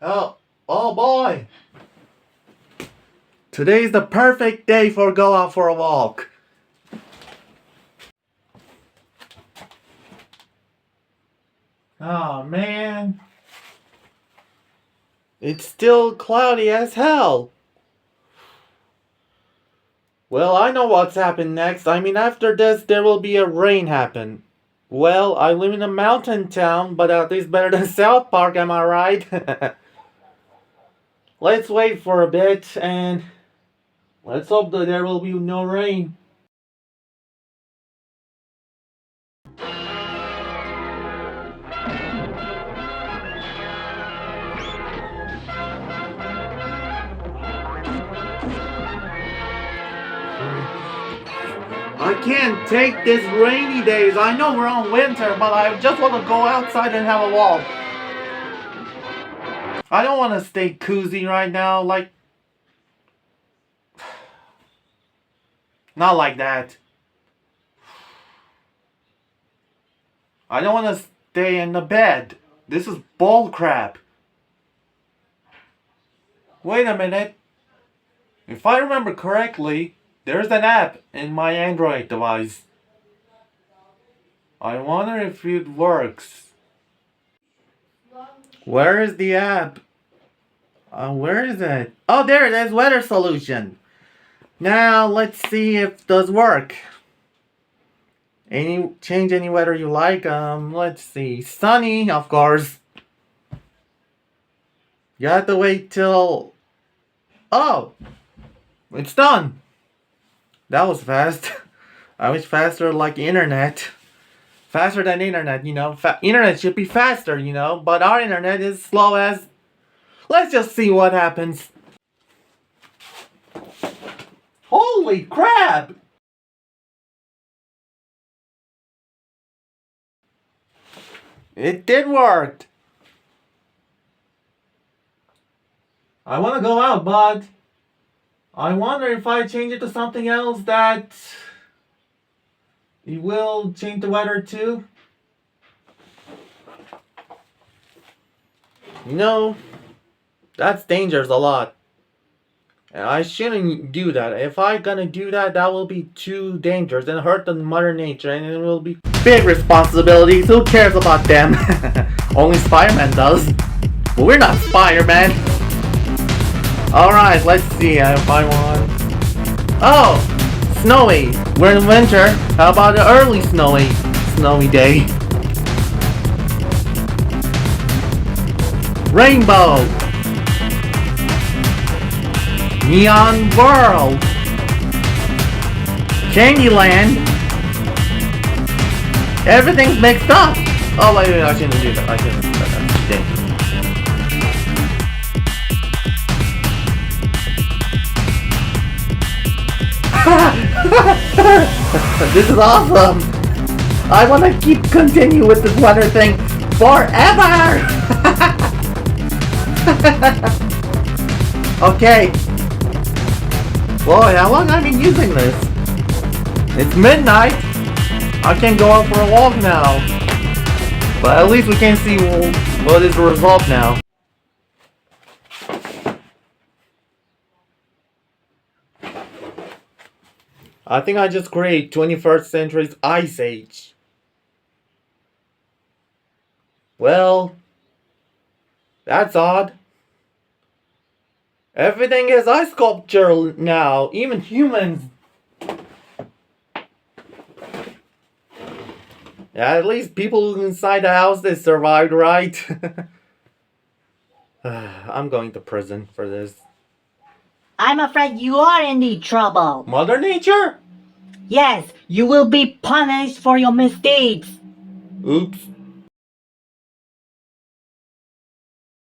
Oh boy! Today's the perfect day for go out for a walk. Oh man. It's still cloudy as hell. Well, I know what's happened next. I mean, after this, there will be a rain happen. Well, I live in a mountain town, but at least better than South Park, am I right? Let's wait for a bit and let's hope that there will be no rain. I can't take this rainy days. I know we're on winter, but I just want to go outside and have a walk. I don't want to stay cozy right now, like... Not like that. I don't want to stay in the bed. This is bull crap. Wait a minute. If I remember correctly, there's an app in my Android device. I wonder if it works. Where is the app? Where is it? Oh, there it is. Weather solution. Now let's see if it does work. Change any weather you like. Let's see. Sunny, of course. You have to wait till... Oh! It's done! That was fast. I wish faster like internet. Faster than internet, you know. Internet should be faster, you know. But our internet is slow as... Let's just see what happens. Holy crap! It did work. I want to go out, but I wonder if I change it to something else that it will change the weather too. You know, that's dangerous a lot. And I shouldn't do that. If I'm gonna do that, that will be too dangerous and hurt the mother nature, and it will be big responsibilities. Who cares about them? Only Spider-Man does. But we're not Spider-Man. Alright, let's see if I want... Oh! Snowy! We're in winter. How about an early snowy day? Rainbow! Neon World! Candyland! Everything's mixed up! Oh wait, I shouldn't do that. I shouldn't do that. That's dangerous. This is awesome! I want to continue with this weather thing forever! Okay. Boy, how long have I been using this? It's midnight. I can go out for a walk now. But at least we can see what is the result now. I think I just created 21st century's Ice Age. Well, that's odd. Everything is ice sculpture now, even humans. Yeah, at least people inside the house, they survived, right? I'm going to prison for this. I'm afraid you are in deep trouble. Mother Nature? Yes, you will be punished for your mistakes. Oops.